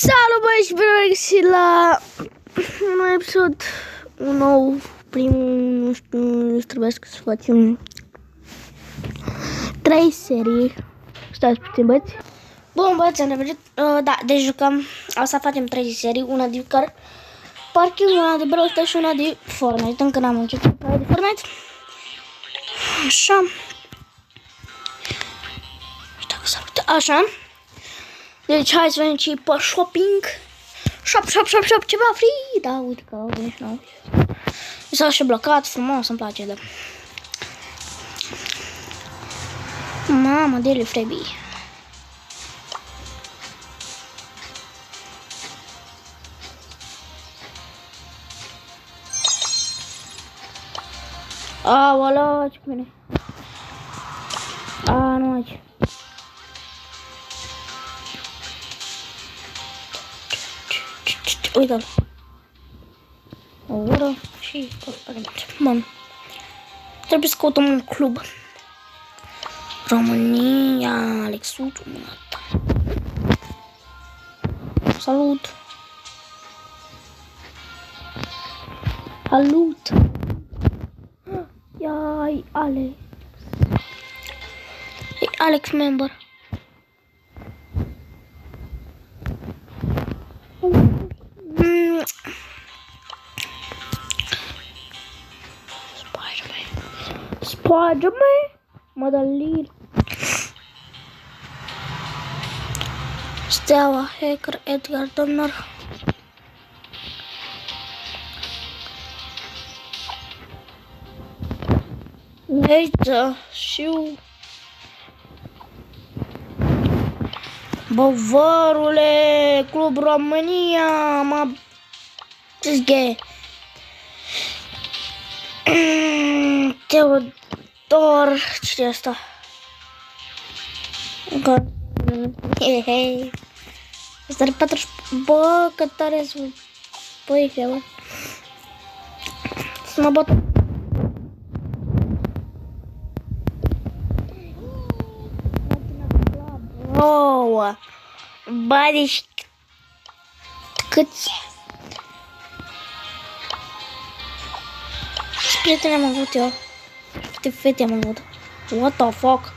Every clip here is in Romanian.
Salut băi și bine și la un episod, un nou, primul, nu știu, trebuie să facem 3 serii. Stați puțin băți. Bun băieți, am revenit, da, deci jucăm, o să facem 3 serii, una de care parking, una de Brawl Stars și una de Fortnite, încă n-am început de Fortnite. Așa. Așa. Deci hai să vedem ce pe shopping. Shop, ceva free. Da, uite că au venit și nou. S-a și blocat, frumos, îmi place, da. Mamă, daily freebie. Aoleu, ce bine. Nu aici. Uite-l. O oră și bun. Trebuie să căutăm un club. România, Alexuțu, salut. Salut. Ia-i Alex. Hey, Alex member. Spider-Man, Madalil, Steaua, Hacker, Edgar, Donner. Aici și Băvarule, Club România, mă zghe. Teodor, cine e asta? Hei. Asta are 40. Bă, că tare sunt. Băi, bă. Să mă bat. Ouă. Bă, deci câți prieteni am avut eu? Câte fete am avut? What the fuck?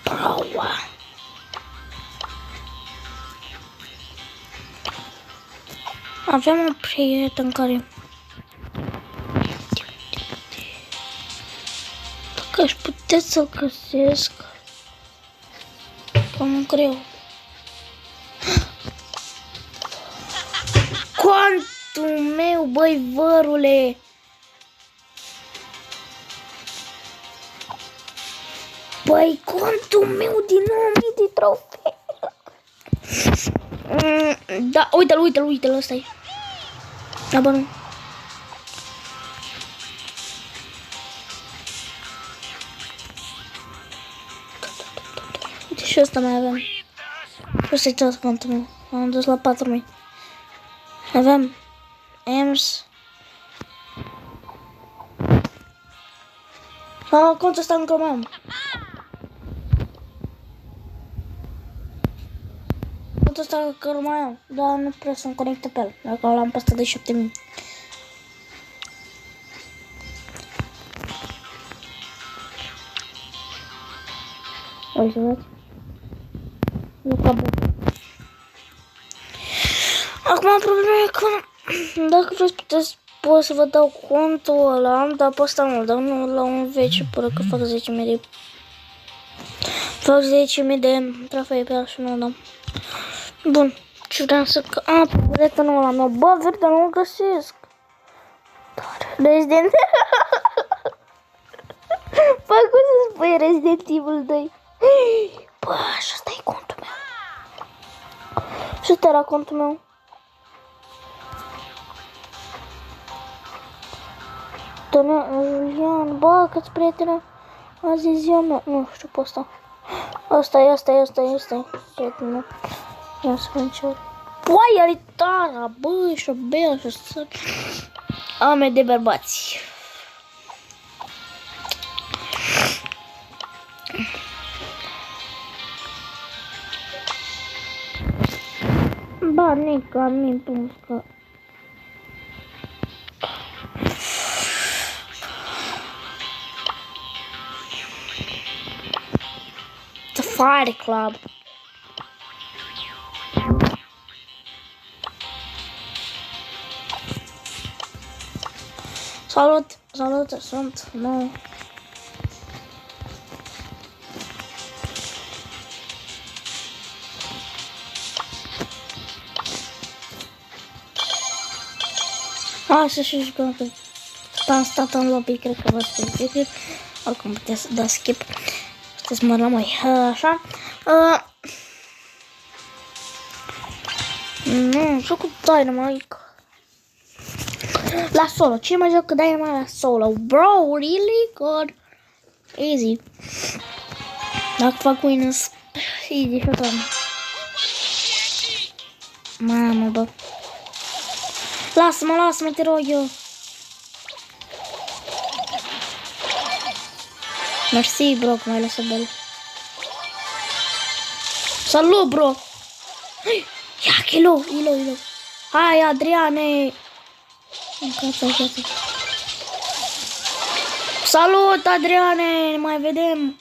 Bro. Aveam un prieten care... Dacă aș putea să-l găsesc... Cam greu. Contul meu, băi, vărule! Băi, contul meu din 9000 de trofei! Da, uite-l, ăsta-i. Da, bă, nu. Uite, și ăsta mai avem. Și ăsta-i tot contul meu. Am dus la 4000. Avem Ems. Contul ăsta încă mai am. Contul ăsta încă mai am. Dar nu prea să-mi conecte pe el. Dacă l-am pe ăsta de 7000. Hai să văd. Nu ca bun. Acum problema e că dacă vreți pot să vă dau contul ăla, dar pe ăsta nu-l dau, nu la un vece până că fac 10.000 de... Fac 10.000 de trofei pe el și nu-l dau. Bun, ce vreau să... prietenul ăla meu, bă, verde, nu-l găsesc. Resident... Bă, cum să spui Resident Evil 2? Bă, așa ăsta e contul meu. Și ăsta era contul meu. Julian, bă, câți prieteni azi e ziua mea, nu știu pe ăsta. Ăsta e prietenul meu. Ia să vedem ce ori. Păi, are tara, bă, și-o bea, și-o săr. Ame de bărbați. Ba, nica, mi pusca. The Fight Club. Salut, sunt nou. Să și jucăm că am stat în lobby, cred că v-ați spus. Oricum puteți să dați skip. Să mă rămâi așa. Nu, joc cu Dynamite. La solo, ce mai joc cu Dynamite la solo? Bro, really? God. Easy. Dacă fac winners, easy și tot. Mamă, bă. Lasă-mă, te rog eu. Mersi, bro, că m-ai lăsat bel. Salut, bro. Ia, ilo. Hai, Adriane. Salut, Adriane, mai vedem.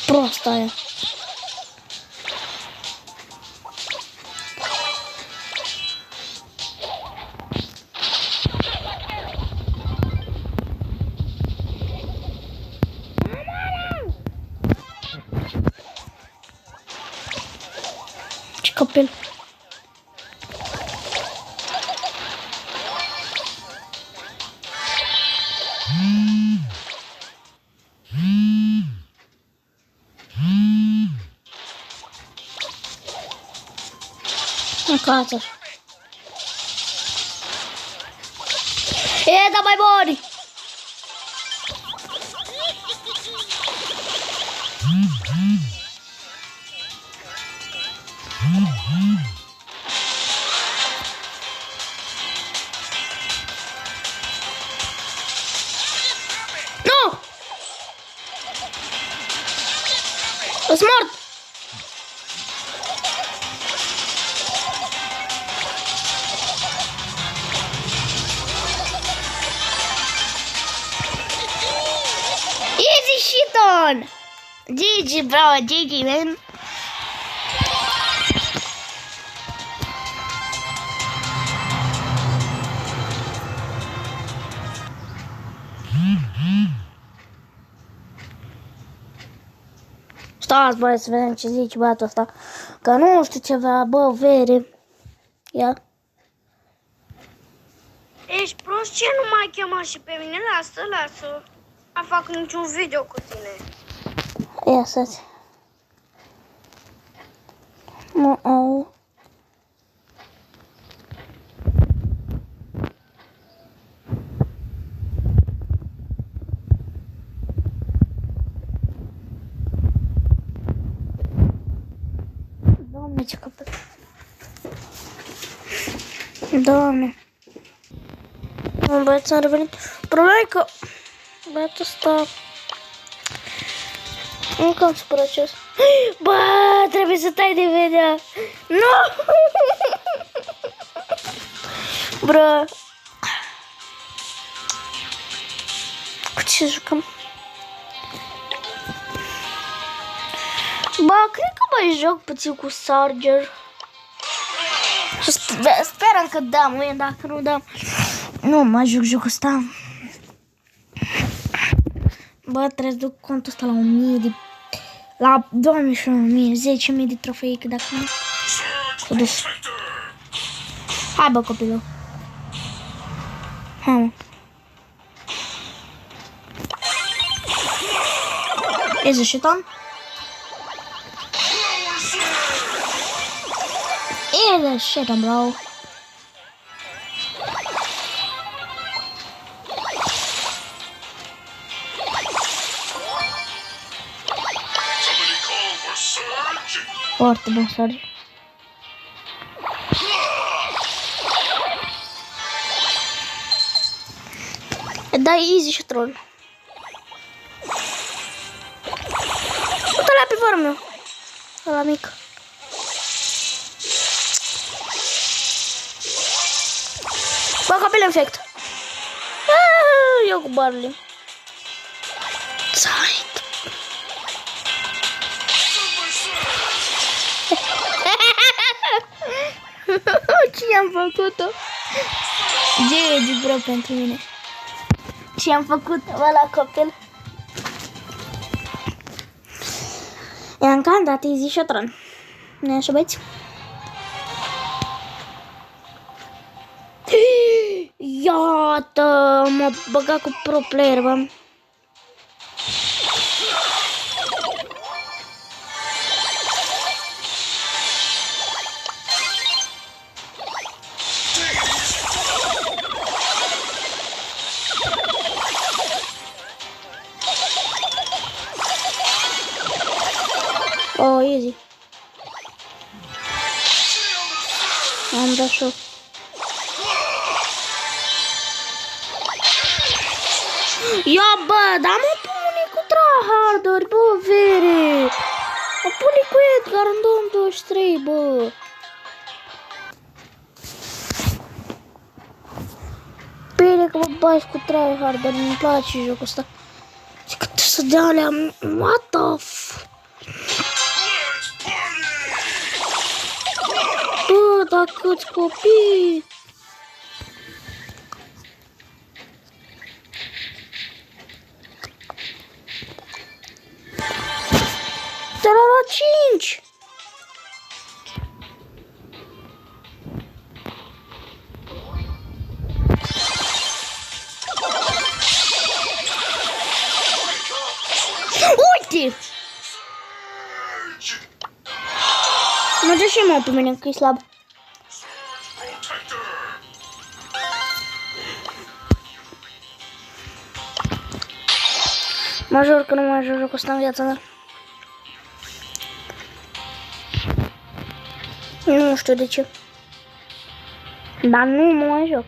Prosta aia. Ce copil. Încață. Da mai mori. Nu! Îs mort! Easy shit on! GG, bro, GG, man. Stați, băi, să vedem ce zice băiatul ăsta. Că nu știu ceva, bă, vere. Ia. Ești prost? Ce nu m-ai chemat și pe mine? Lasă. Nu fac niciun video cu tine. Ia să-ți. Nu. Doamne, ce căpăt. Doamne. Băieți, am revenit. Problema e că băiatul ăsta încă am supărat ce. Bă, trebuie să tai de video. Nu! Bro. Cu ce jucăm? Bă, cred că mai joc puțin cu Sarger. Și sperăm că da, mâine, dacă nu dăm, nu mai joc jocul ăsta. Bă, trebuie să duc contul ăsta la 1000 de... La 10.000, 10.000 de trofei, că dacă nu... S-a dus. Hai, bă, copilul. Hai, mă. Easy shit on. Easy shit on, bro. Foarte bun, Sarge. Dai easy și troll. Uite-l pe vărul meu. ăla mic. Bă, copil efect. Eu cu Barley. Sait. Ce am făcut-o? GG, bro, pentru mine. Ce am făcut-o la copil? I-am cantat, easy shotgun. Nu așa, băieți? Iată, m-a băgat cu pro player, bă. Oh, easy. Am dat șoc. Ia, bă, dar mă pune cu tryharduri, bă, vere. Mă pune cu Edgar în 2023, bă. Bine că mă bagi cu tryharduri, îmi place jocul ăsta. Și cât să dea alea, what the f... Bă, dar câți copii! Te-a luat 5! Uite! Merge și mai pe mine, că e slab. Mă jur că nu mai joc jocul ăsta în viața mea. Nu știu de ce. Dar nu mă mai joc.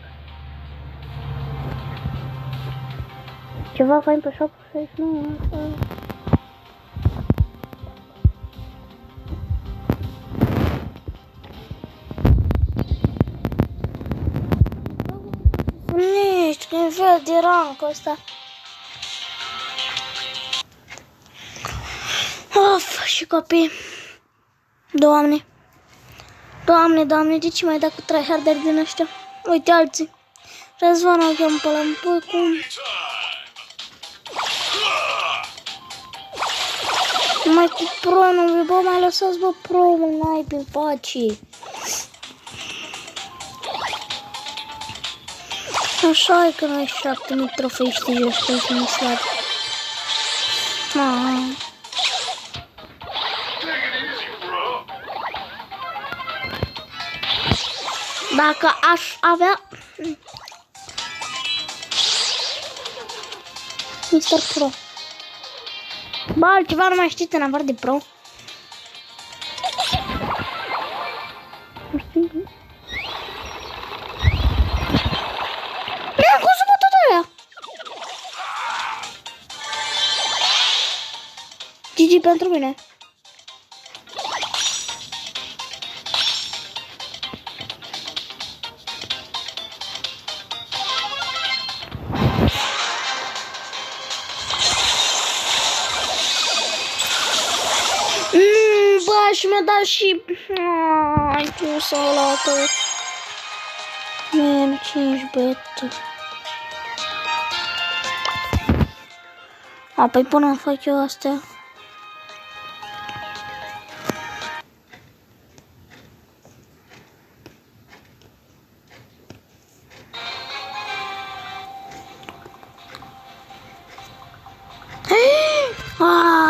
Ceva fain pe shop 69 asta. Nici că e fel de rank ăsta. Of, și copii. Doamne. Doamne, Doamne, de ce mai dă cu tryharder din ăștia? Uite alții. Răzvan o cheamă pe ăla. Păi cum? Mai cu pro nu, bă, mai lăsați, bă, pro, mă, n-ai pe pace. Așa e că noi 7000 trofei știi eu și că mi slab. Dacă aș avea Mr. Pro. Bă, altceva nu mai știți în afară de Pro? Mi-am consumat toată aia. GG pentru mine. Bă, și mi-a dat și... Ai pus salată. Man, 5 bete. A, păi până fac eu astea.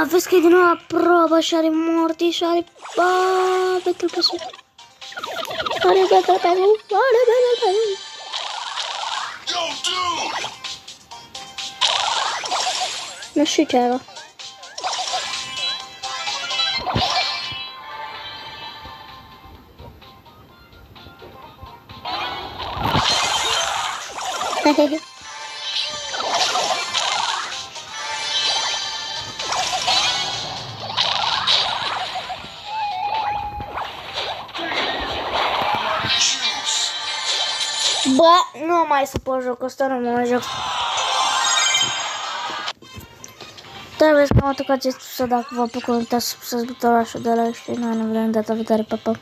Vezi că e din nou la probă și are morti și are... Betul pe sus. Are betul pe sus. Are betul pe sus. Nu știu ce era. Hehehe. Bă, nu mai să pot jocul ăsta, nu mă mai joc. Trebuie să mă atunc acest episod, dacă vă plăcut, uitați să butonul de like și noi ne vedem data viitoare, pa, pa.